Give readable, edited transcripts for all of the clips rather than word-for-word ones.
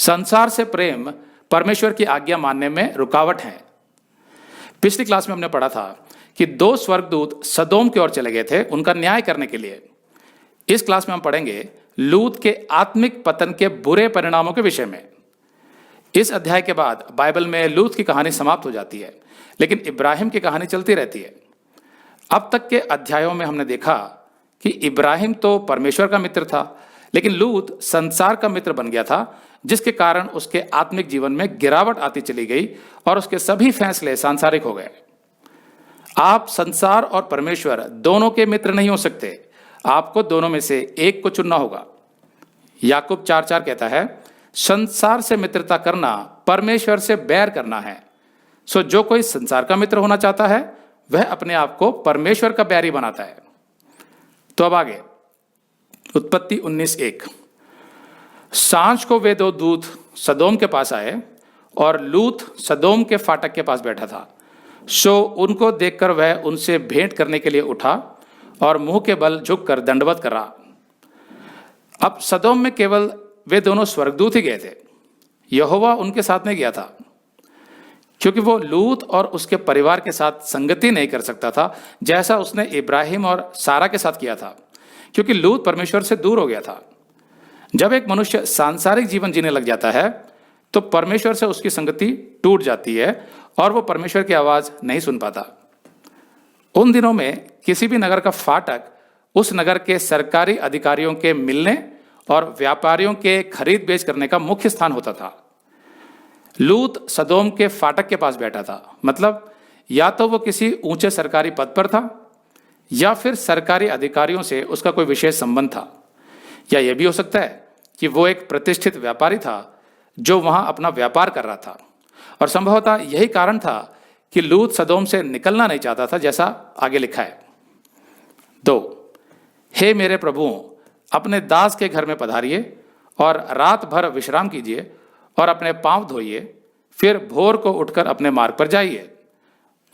संसार से प्रेम परमेश्वर की आज्ञा मानने में रुकावट है। पिछली क्लास में हमने पढ़ा था कि 2 स्वर्गदूत सदोम की ओर चले गए थे उनका न्याय करने के लिए। इस क्लास में हम पढ़ेंगे लूत के आत्मिक पतन के बुरे परिणामों के विषय में। इस अध्याय के बाद बाइबल में लूत की कहानी समाप्त हो जाती है, लेकिन इब्राहिम की कहानी चलती रहती है। अब तक के अध्यायों में हमने देखा कि इब्राहिम तो परमेश्वर का मित्र था, लेकिन लूत संसार का मित्र बन गया था, जिसके कारण उसके आत्मिक जीवन में गिरावट आती चली गई और उसके सभी फैसले सांसारिक हो गए। आप संसार और परमेश्वर दोनों के मित्र नहीं हो सकते, आपको दोनों में से एक को चुनना होगा। याकूब 4:4 कहता है, संसार से मित्रता करना परमेश्वर से बैर करना है। सो जो कोई संसार का मित्र होना चाहता है वह अपने आप को परमेश्वर का बैरी बनाता है। तो अब आगे उत्पत्ति 19:1। सांझ को वे 2 दूत सदोम के पास आए और लूत सदोम के फाटक के पास बैठा था। सो उनको देखकर वह उनसे भेंट करने के लिए उठा और मुंह के बल झुककर दंडवत करा। अब सदोम में केवल वे दोनों स्वर्गदूत ही गए थे, यहोवा उनके साथ नहीं गया था, क्योंकि वो लूत और उसके परिवार के साथ संगति नहीं कर सकता था जैसा उसने इब्राहिम और सारा के साथ किया था, क्योंकि लूत परमेश्वर से दूर हो गया था। जब एक मनुष्य सांसारिक जीवन जीने लग जाता है तो परमेश्वर से उसकी संगति टूट जाती है और वो परमेश्वर की आवाज नहीं सुन पाता। उन दिनों में किसी भी नगर का फाटक उस नगर के सरकारी अधिकारियों के मिलने और व्यापारियों के खरीद बेच करने का मुख्य स्थान होता था। लूत सदोम के फाटक के पास बैठा था, मतलब या तो वो किसी ऊंचे सरकारी पद पर था या फिर सरकारी अधिकारियों से उसका कोई विशेष संबंध था, या यह भी हो सकता है कि वो एक प्रतिष्ठित व्यापारी था जो वहां अपना व्यापार कर रहा था, और संभवतः यही कारण था कि लूत सदोम से निकलना नहीं चाहता था, जैसा आगे लिखा है। 2, हे मेरे प्रभुओं, अपने दास के घर में पधारिए और रात भर विश्राम कीजिए और अपने पांव धोइए, फिर भोर को उठकर अपने मार्ग पर जाइए।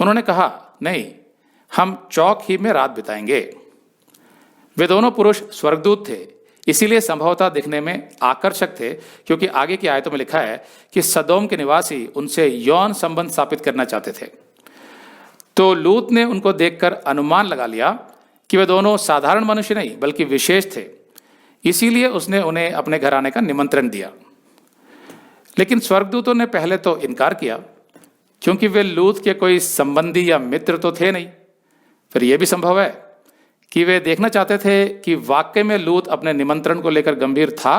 उन्होंने कहा, नहीं, हम चौक ही में रात बिताएंगे। वे दोनों पुरुष स्वर्गदूत थे, इसीलिए संभवतः दिखने में आकर्षक थे, क्योंकि आगे की आयतों में लिखा है कि सदोम के निवासी उनसे यौन संबंध स्थापित करना चाहते थे। तो लूत ने उनको देखकर अनुमान लगा लिया कि वे दोनों साधारण मनुष्य नहीं बल्कि विशेष थे, इसीलिए उसने उन्हें अपने घर आने का निमंत्रण दिया। लेकिन स्वर्गदूतों ने पहले तो इनकार किया, क्योंकि वे लूत के कोई संबंधी या मित्र तो थे नहीं। फिर यह भी संभव है कि वे देखना चाहते थे कि वाकई में लूत अपने निमंत्रण को लेकर गंभीर था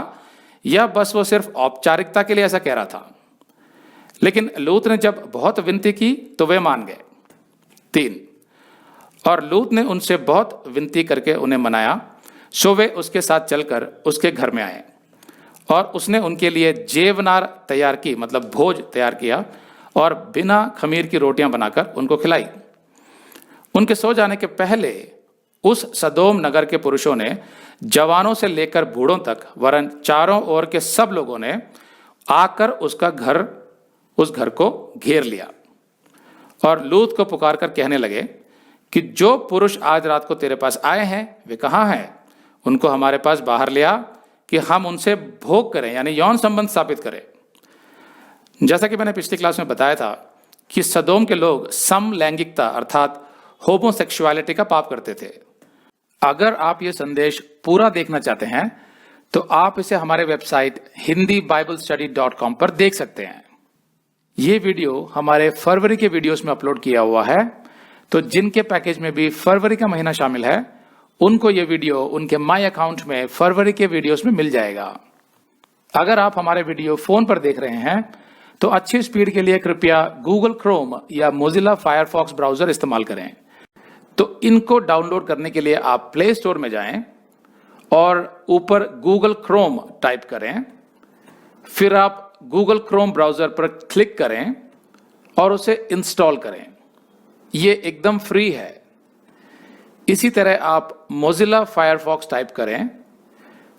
या बस वो सिर्फ औपचारिकता के लिए ऐसा कह रहा था। लेकिन लूत ने जब बहुत विनती की तो वे मान गए। 3, और लूत ने उनसे बहुत विनती करके उन्हें मनाया, सो वे उसके साथ चलकर उसके घर में आए और उसने उनके लिए जेवनार तैयार की, मतलब भोज तैयार किया, और बिना खमीर की रोटियां बनाकर उनको खिलाई। उनके सो जाने के पहले उस सदोम नगर के पुरुषों ने जवानों से लेकर बूढ़ों तक, वरन चारों ओर के सब लोगों ने आकर उस घर को घेर लिया और लूत को पुकार कर कहने लगे कि जो पुरुष आज रात को तेरे पास आए हैं वे कहाँ हैं? उनको हमारे पास बाहर ले आ कि हम उनसे भोग करें, यानी यौन संबंध स्थापित करें। जैसा कि मैंने पिछली क्लास में बताया था कि सदोम के लोग समलैंगिकता अर्थात होमोसेक्सुअलिटी का पाप करते थे। अगर आप ये संदेश पूरा देखना चाहते हैं तो आप इसे हमारे वेबसाइट hindiBiblestudy.com पर देख सकते हैं। ये वीडियो हमारे फरवरी के वीडियोस में अपलोड किया हुआ है, तो जिनके पैकेज में भी फरवरी का महीना शामिल है उनको ये वीडियो उनके माई अकाउंट में फरवरी के वीडियोस में मिल जाएगा। अगर आप हमारे वीडियो फोन पर देख रहे हैं तो अच्छी स्पीड के लिए कृपया गूगल क्रोम या मोजिला फायरफॉक्स ब्राउजर इस्तेमाल करें। तो इनको डाउनलोड करने के लिए आप प्ले स्टोर में जाएं और ऊपर गूगल क्रोम टाइप करें, फिर आप गूगल क्रोम ब्राउजर पर क्लिक करें और उसे इंस्टॉल करें। ये एकदम फ्री है। इसी तरह आप मोजिला फायरफॉक्स टाइप करें,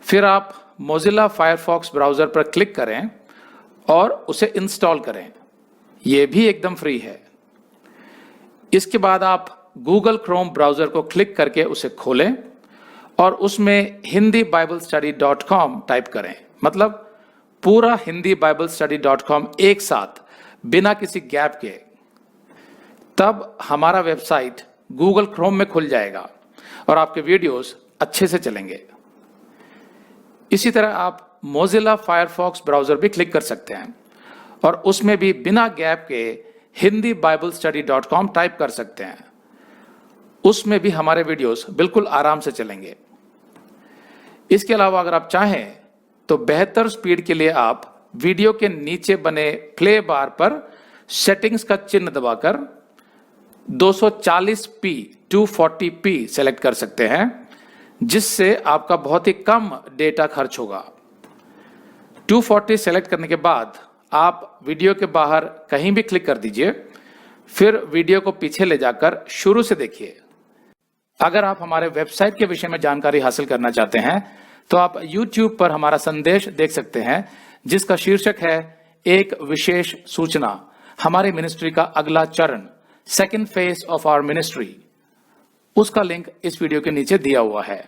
फिर आप मोजिला फायरफॉक्स ब्राउजर पर क्लिक करें और उसे इंस्टॉल करें। यह भी एकदम फ्री है। इसके बाद आप गूगल क्रोम ब्राउजर को क्लिक करके उसे खोलें और उसमें hindiBiblestudy.com टाइप करें, मतलब पूरा hindiBiblestudy.com एक साथ बिना किसी गैप के, तब हमारा वेबसाइट गूगल क्रोम में खुल जाएगा और आपके वीडियोस अच्छे से चलेंगे। इसी तरह आप मोजिला फायरफॉक्स ब्राउजर भी क्लिक कर सकते हैं और उसमें भी बिना गैप के hindiBiblestudy.com टाइप कर सकते हैं। उसमें भी हमारे वीडियोस बिल्कुल आराम से चलेंगे। इसके अलावा अगर आप चाहें तो बेहतर स्पीड के लिए आप वीडियो के नीचे बने प्ले बार पर सेटिंग्स का चिन्ह दबाकर 240p 240p सेलेक्ट कर सकते हैं, जिससे आपका बहुत ही कम डेटा खर्च होगा। 240 सेलेक्ट करने के बाद आप वीडियो के बाहर कहीं भी क्लिक कर दीजिए, फिर वीडियो को पीछे ले जाकर शुरू से देखिए। अगर आप हमारे वेबसाइट के विषय में जानकारी हासिल करना चाहते हैं तो आप YouTube पर हमारा संदेश देख सकते हैं, जिसका शीर्षक है एक विशेष सूचना, हमारी मिनिस्ट्री का अगला चरण, second phase of our ministry. उसका लिंक इस वीडियो के नीचे दिया हुआ है।